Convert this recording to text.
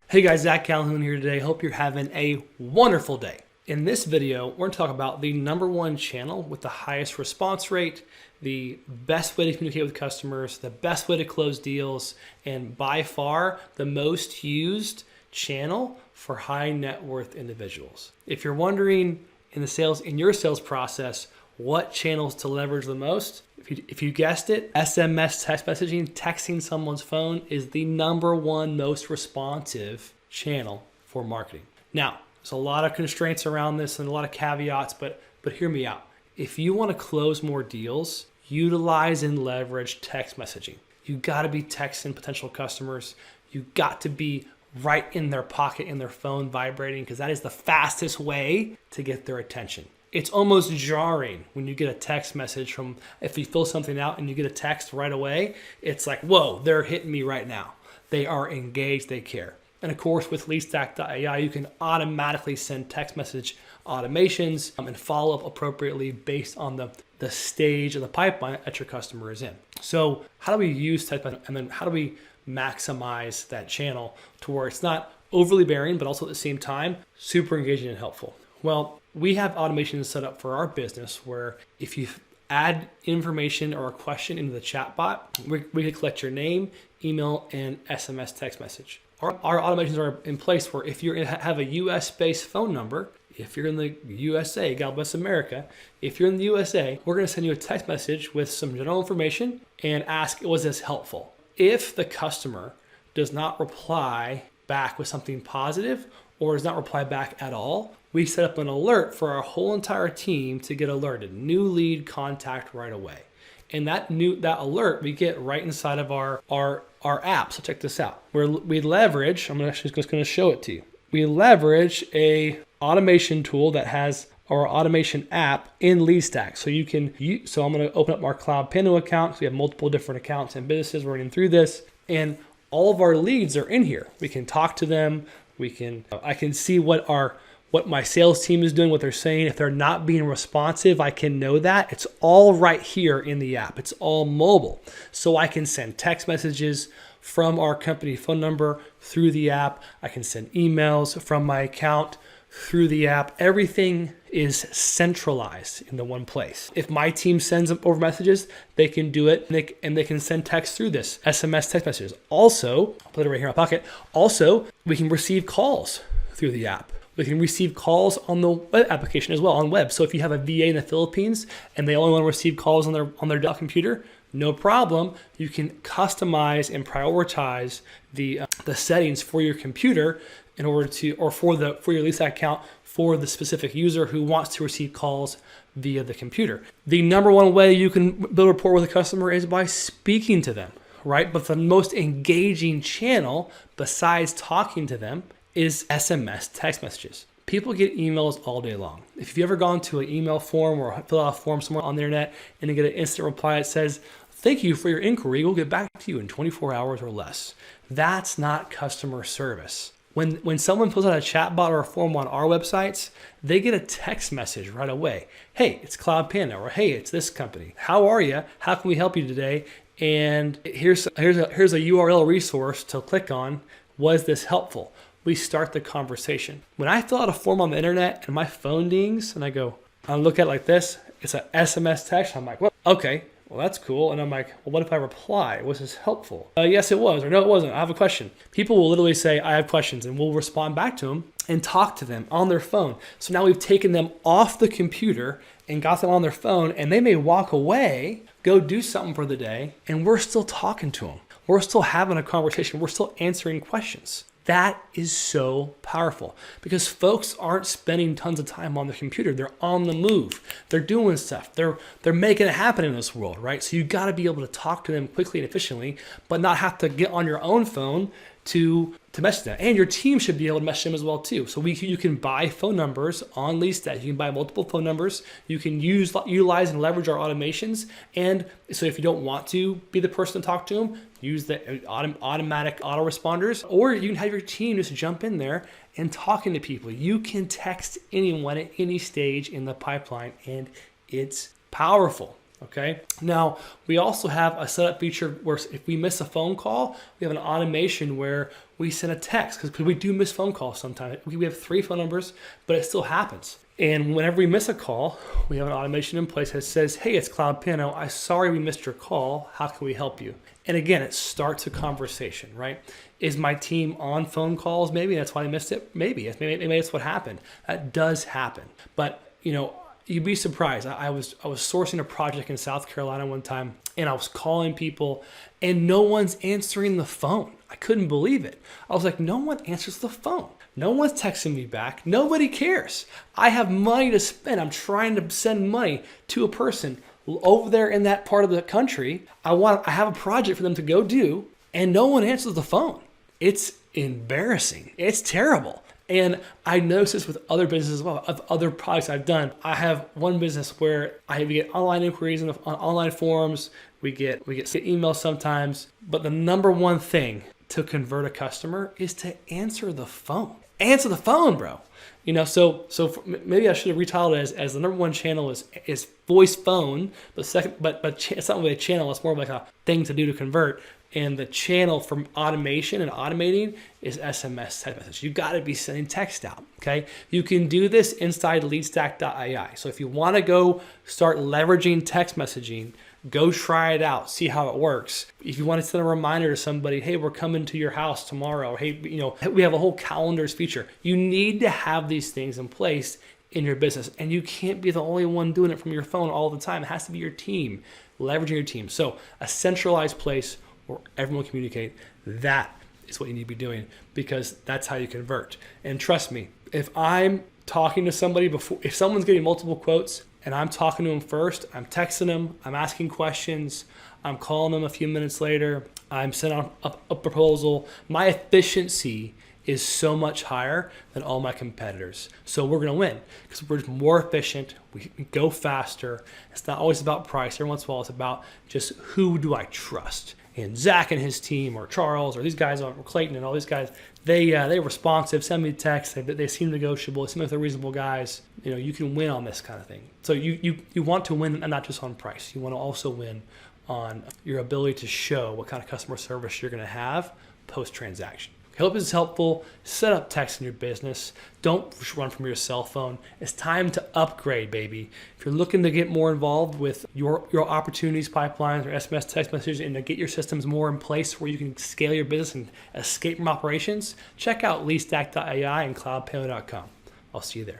Hey guys, Zach Calhoun here today. Hope you're having a wonderful day. In this video, we're going to talk about the number one channel with the highest response rate, the best way to communicate with customers, the best way to close deals, and by far the most used channel for high net worth individuals. If you're wondering in your sales process, what channels to leverage the most, if you guessed it, SMS text messaging, texting someone's phone is the number one most responsive channel for marketing. Now, there's a lot of constraints around this and a lot of caveats, but hear me out. If you want to close more deals, utilize and leverage text messaging. You got to be texting potential customers. You got to be right in their pocket, in their phone vibrating, because that is the fastest way to get their attention. It's almost jarring when you get a text message if you fill something out and you get a text right away, it's like, whoa, they're hitting me right now. They are engaged, they care. And of course, with LeadStack.ai, you can automatically send text message automations and follow up appropriately based on the stage of the pipeline that your customer is in. So how do we use text message, and then how do we maximize that channel to where it's not overly bearing, but also at the same time, super engaging and helpful? Well, we have automations set up for our business where if you add information or a question into the chatbot, we can collect your name, email, and SMS text message. Our automations are in place where if you have a US-based phone number, if you're in the USA, God bless America, if you're in the USA, we're going to send you a text message with some general information and ask, was this helpful? If the customer does not reply back with something positive or does not reply back at all, we set up an alert for our whole entire team to get alerted. New lead contact right away. And that alert we get right inside of our app. So check this out. We leverage, I'm actually just going to show it to you. We leverage a automation tool that has our automation app in LeadStack. So I'm going to open up our CloudPano account. So we have multiple different accounts and businesses running through this. And all of our leads are in here. We can talk to them. I can see what my sales team is doing, what they're saying. If they're not being responsive, I can know that. It's all right here in the app. It's all mobile. So I can send text messages from our company phone number through the app. I can send emails from my account through the app. Everything is centralized in the one place. If my team sends them over messages, they can do it and they can send text through this, SMS text messages. Also, I'll put it right here in my pocket. Also, we can receive calls through the app. We can receive calls on the web application as well, on web. So if you have a VA in the Philippines and they only want to receive calls on their Dell computer, no problem. You can customize and prioritize the settings for your computer in order to, or for your LeadStack account for the specific user who wants to receive calls via the computer. The number one way you can build rapport with a customer is by speaking to them, right? But the most engaging channel besides talking to them is SMS text messages. People get emails all day long. If you've ever gone to an email form or fill out a form somewhere on the internet and you get an instant reply that says, "Thank you for your inquiry. We'll get back to you in 24 hours or less." That's not customer service. When someone fills out a chatbot or a form on our websites, they get a text message right away. Hey, it's CloudPano, or hey, it's this company. How are you? How can we help you today? And here's a URL resource to click on. Was this helpful? We start the conversation. When I fill out a form on the internet and my phone dings and I look at it like this, it's an SMS text. I'm like, well, okay, well, that's cool. And I'm like, well, what if I reply? Was this helpful? Yes, it was, or no, it wasn't. I have a question. People will literally say, I have questions, and we'll respond back to them and talk to them on their phone. So now we've taken them off the computer and got them on their phone, and they may walk away, go do something for the day, and we're still talking to them. We're still having a conversation. We're still answering questions. That is so powerful because folks aren't spending tons of time on their computer. They're on the move. They're doing stuff. They're making it happen in this world, right? So you got to be able to talk to them quickly and efficiently, but not have to get on your own phone to message them. And your team should be able to message them as well too. So you can buy phone numbers on LeadStack. You can buy multiple phone numbers. You can utilize and leverage our automations. And so if you don't want to be the person to talk to them, use the automatic autoresponders, or you can have your team just jump in there and talking to people. You can text anyone at any stage in the pipeline, and it's powerful. Okay. Now, we also have a setup feature where if we miss a phone call, we have an automation where we send a text because we do miss phone calls sometimes. We have 3 phone numbers, but it still happens. And whenever we miss a call, we have an automation in place that says, hey, it's CloudPano. I'm sorry we missed your call. How can we help you? And again, it starts a conversation, right? Is my team on phone calls? Maybe that's why I missed it. Maybe that's what happened. That does happen. But, you'd be surprised. I was sourcing a project in South Carolina one time, and I was calling people, and no one's answering the phone. I couldn't believe it. I was like, no one answers the phone. No one's texting me back. Nobody cares. I have money to spend. I'm trying to send money to a person over there in that part of the country. I have a project for them to go do, and no one answers the phone. It's embarrassing. It's terrible. And I noticed this with other businesses as well, of other products I've done. I have one business where we get online inquiries on online forums. We get emails sometimes. But the number one thing to convert a customer is to answer the phone. Answer the phone, bro. So maybe I should have retitled it as the number one channel is voice phone. But it's not really a channel. It's more like a thing to do to convert. And the channel from automation and automating is SMS text message. You got to be sending text out, okay? You can do this inside LeadStack.ai. So if you want to go start leveraging text messaging, go try it out, see how it works. If you want to send a reminder to somebody, hey, we're coming to your house tomorrow. Hey, we have a whole calendars feature. You need to have these things in place in your business. And you can't be the only one doing it from your phone all the time. It has to be your team, leveraging your team. So a centralized place where everyone communicate, that is what you need to be doing, because that's how you convert. And trust me, if I'm talking to somebody if someone's getting multiple quotes and I'm talking to them first, I'm texting them, I'm asking questions, I'm calling them a few minutes later, I'm sending out a proposal, my efficiency is so much higher than all my competitors. So we're gonna win because we're just more efficient, we go faster. It's not always about price. Every once in a while it's about just who do I trust. And Zach and his team, or Charles, or these guys, or Clayton, and all these guys, they're responsive, send me texts, they seem negotiable, they seem like they're reasonable guys. You can win on this kind of thing. So you want to win, and not just on price. You want to also win on your ability to show what kind of customer service you're going to have post-transaction. I hope this is helpful. Set up text in your business. Don't run from your cell phone. It's time to upgrade, baby. If you're looking to get more involved with your opportunities, pipelines, or SMS text messages, and to get your systems more in place where you can scale your business and escape from operations, check out LeadStack.ai and CloudPano.com. I'll see you there.